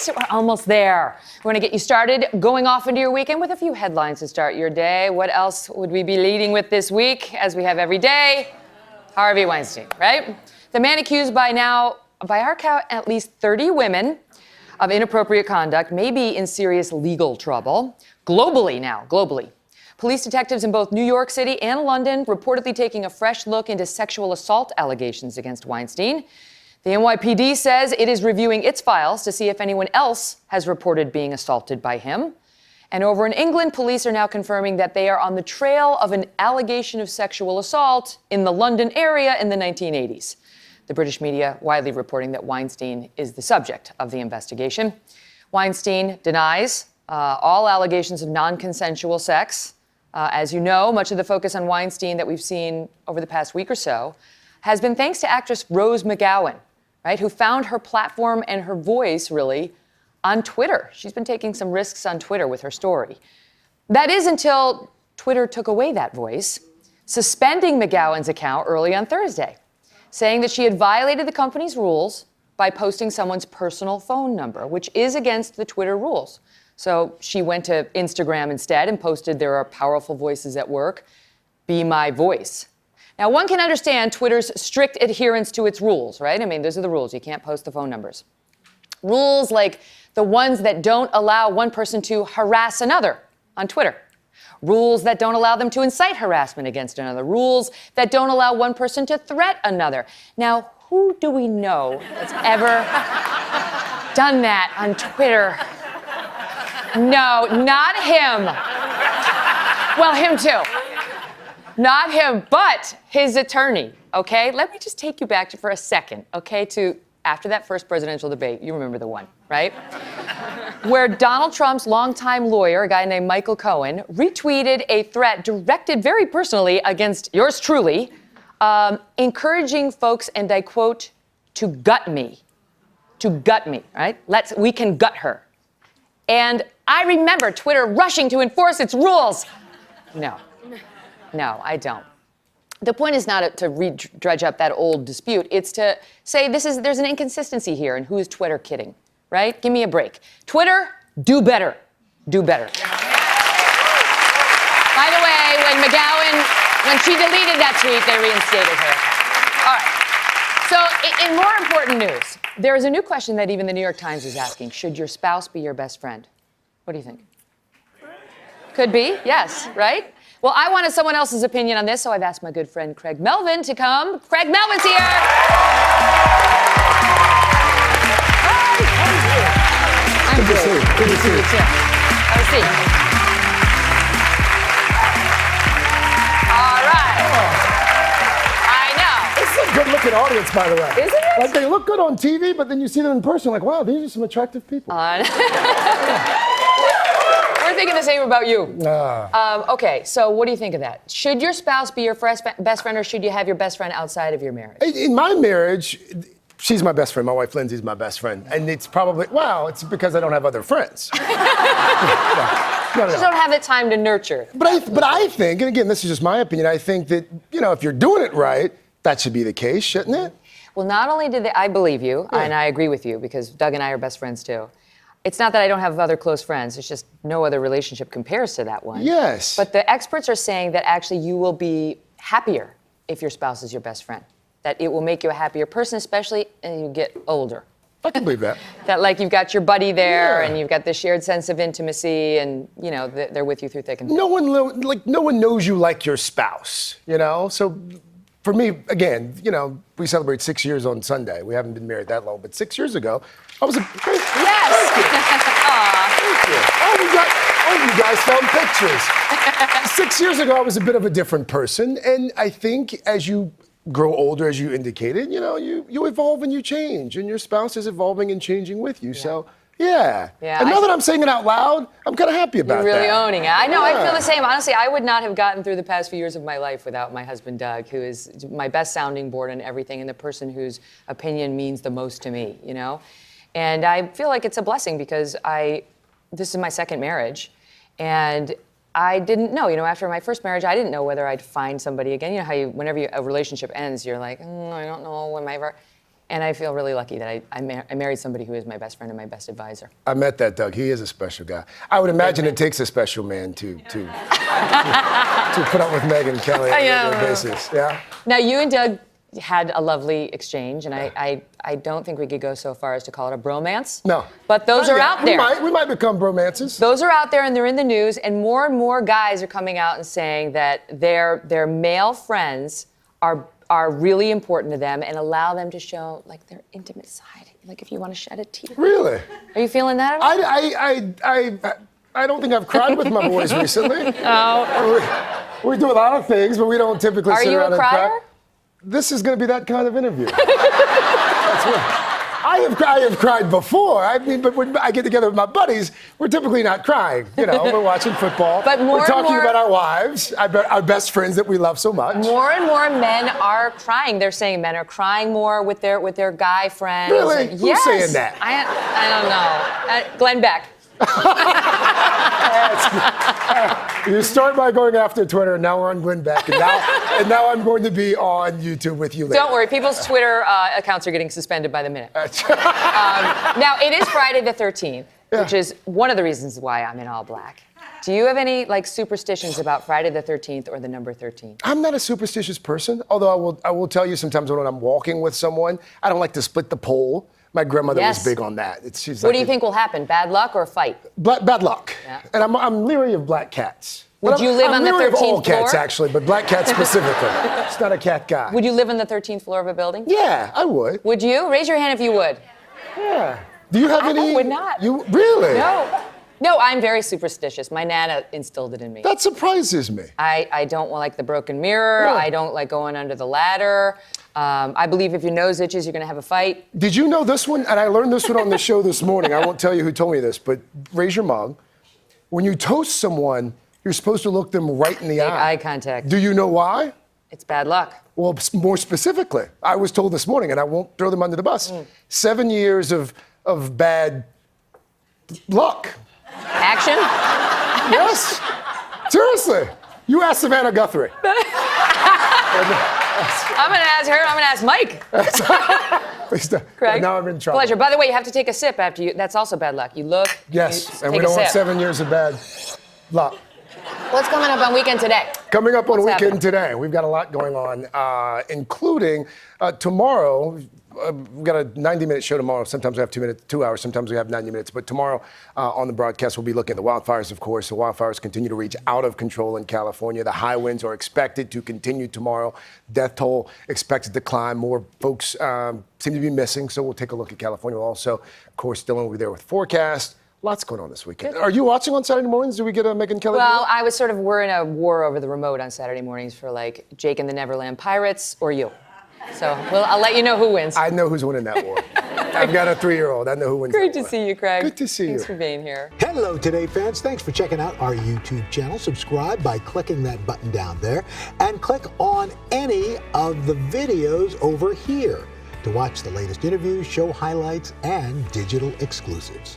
right? We're almost there. We're going to get you started going off into your weekend with a few headlines to start your day. What else would we be leading with this week, as we have every day? Harvey Weinstein, right? The man accused by our count, at least 30 women of inappropriate conduct may be in serious legal trouble. Globally. Police detectives in both New York City and London reportedly taking a fresh look into sexual assault allegations against Weinstein. The NYPD says it is reviewing its files to see if anyone else has reported being assaulted by him. And over in England, police are now confirming that they are on the trail of an allegation of sexual assault in the London area in the 1980s. The British media widely reporting that Weinstein is the subject of the investigation. Weinstein denies all allegations of non-consensual sex. As you know, much of the focus on Weinstein that we've seen over the past week or so has been thanks to actress Rose McGowan, right, who found her platform and her voice, really, on Twitter. She's been taking some risks on Twitter with her story. That is until Twitter took away that voice, suspending McGowan's account early on Thursday, saying that she had violated the company's rules by posting someone's personal phone number, which is against the Twitter rules. So she went to Instagram instead and posted, "There are powerful voices at work. Be my voice." Now, one can understand Twitter's strict adherence to its rules, right? I mean, those are the rules. You can't post the phone numbers. Rules like the ones that don't allow one person to harass another on Twitter. Rules that don't allow them to incite harassment against another. Rules that don't allow one person to threat another. Now, who do we know that's ever done that on Twitter? No, not him. Well, him too. Not him, but his attorney, okay? Let me just take you back for a second, okay, to after that first presidential debate. You remember the one, right? Where Donald Trump's longtime lawyer, a guy named Michael Cohen, retweeted a threat directed very personally against yours truly, encouraging folks, and I quote, to gut me, right? We can gut her. And I remember Twitter rushing to enforce its rules. No, I don't. The point is not to dredge up that old dispute. It's to say there's an inconsistency here, and who is Twitter kidding, right? Give me a break. Twitter, do better. Do better. By the way, when she deleted that tweet, they reinstated her. All right. So in more important news, there is a new question that even the New York Times is asking. Should your spouse be your best friend? What do you think? Could be, yes, right? Well, I wanted someone else's opinion on this, so I've asked my good friend Craig Melvin to come. Craig Melvin's here. Hi, how are you? I'm good. Good to see you, too. Have a seat. All right. I know. This is a good-looking audience, by the way. Isn't it? Like, they look good on TV, but then you see them in person, like, wow, these are some attractive people. We're thinking the same about you. Okay, so what do you think of that? Should your spouse be your best friend, or should you have your best friend outside of your marriage? In my marriage, she's my best friend. My wife, Lindsay's my best friend. And it's probably, it's because I don't have other friends. No. You just don't have the time to nurture. But I think, and again, this is just my opinion, I think that, if you're doing it right, that should be the case, shouldn't it? Well, not only did I believe you, and I agree with you, because Doug and I are best friends too. It's not that I don't have other close friends. It's just no other relationship compares to that one. Yes. But the experts are saying that actually you will be happier if your spouse is your best friend. That it will make you a happier person, especially as you get older. I can believe that. That like you've got your buddy there, and you've got this shared sense of intimacy, and they're with you through thick and thin. No one knows you like your spouse, So for me, again, we celebrate 6 years on Sunday. We haven't been married that long, but 6 years ago, I was a... Yes! Thank you. You guys found pictures. 6 years ago, I was a bit of a different person, and I think as you grow older, as you indicated, you evolve and you change, and your spouse is evolving and changing with you, so... Yeah. And now that I'm saying it out loud, I'm kind of happy about that. You're really owning it. I know, I feel the same. Honestly, I would not have gotten through the past few years of my life without my husband, Doug, who is my best sounding board and everything, and the person whose opinion means the most to me, And I feel like it's a blessing because this is my second marriage, and I didn't know, after my first marriage, I didn't know whether I'd find somebody again. You know how whenever a relationship ends, you're like, I don't know, And I feel really lucky that I married somebody who is my best friend and my best advisor. I met that Doug. He is a special guy. I would imagine it takes a special man to put up with Megyn Kelly on a regular basis. Yeah. Now, you and Doug had a lovely exchange, and I don't think we could go so far as to call it a bromance. No. But those are out there. We might become bromances. Those are out there, and they're in the news, and more guys are coming out and saying that their male friends are really important to them and allow them to show like their intimate side. Like if you want to shed a tear. Really? Are you feeling that at all? I don't think I've cried with my boys recently. Oh. We do a lot of things, but we don't typically sit around and cry. Are you a crier? This is going to be that kind of interview. That's what, I have cried before. I mean, but when I get together with my buddies, we're typically not crying. You know, we're watching football. But we're talking about our wives, our best friends that we love so much. More and more men are crying. They're saying men are crying more with their guy friends. Really? And, Who's saying that? I don't know. Glenn Beck. You start by going after Twitter, and now we're on Glenn Beck, and now I'm going to be on YouTube with you later. Don't worry, people's Twitter accounts are getting suspended by the minute. Now, it is Friday the 13th, which is one of the reasons why I'm in all black. Do you have any like superstitions about Friday the 13th or the number 13? I'm not a superstitious person, although I will tell you sometimes when I'm walking with someone, I don't like to split the pole. My grandmother was big on that. What do you think will happen? Bad luck or a fight? Bad luck. Yeah. And I'm leery of black cats. Would you live on the 13th floor? I'm leery of all cats, floor? actually, but black cats specifically. It's not a cat guy. Would you live on the 13th floor of a building? Yeah, I would. Would you? Raise your hand if you would. Yeah. Do you have any? I would not. You really? No, I'm very superstitious. My Nana instilled it in me. That surprises me. I don't like the broken mirror. Yeah. I don't like going under the ladder. I believe if your nose itches, you're going to have a fight. Did you know this one? And I learned this one on the show this morning. I won't tell you who told me this, but raise your mug. When you toast someone, you're supposed to look them right in the eye. Make eye contact. Do you know why? It's bad luck. Well, more specifically, I was told this morning, and I won't throw them under the bus. 7 years of bad luck. Action? Yes. Seriously. You ask Savannah Guthrie. I'm going to ask her. I'm going to ask Mike. Please don't. Craig? Now I'm in trouble. Pleasure. By the way, you have to take a sip after you. That's also bad luck. You look. Yes, you and take we don't a want sip. 7 years of bad luck. What's coming up on Weekend Today? Coming up on What's Weekend happening? Today, we've got a lot going on, including tomorrow. We've got a 90-minute show tomorrow. Sometimes we have 2 minutes, 2 hours. Sometimes we have 90 minutes. But tomorrow on the broadcast, we'll be looking at the wildfires, of course. The wildfires continue to reach out of control in California. The high winds are expected to continue tomorrow. Death toll expected to climb. More folks seem to be missing. So we'll take a look at California. We'll also, of course, Dylan will be there with forecast. Lots going on this weekend. Are you watching on Saturday mornings? Do we get a Megyn Kelly? Well, we're in a war over the remote on Saturday mornings for like Jake and the Neverland Pirates or you. So I'll let you know who wins. I know who's winning that war. I've got a 3-year-old. I know who wins. Great that to war. see you, Craig. Good to see you. Thanks for being here. Hello, Today fans. Thanks for checking out our YouTube channel. Subscribe by clicking that button down there and click on any of the videos over here to watch the latest interviews, show highlights, and digital exclusives.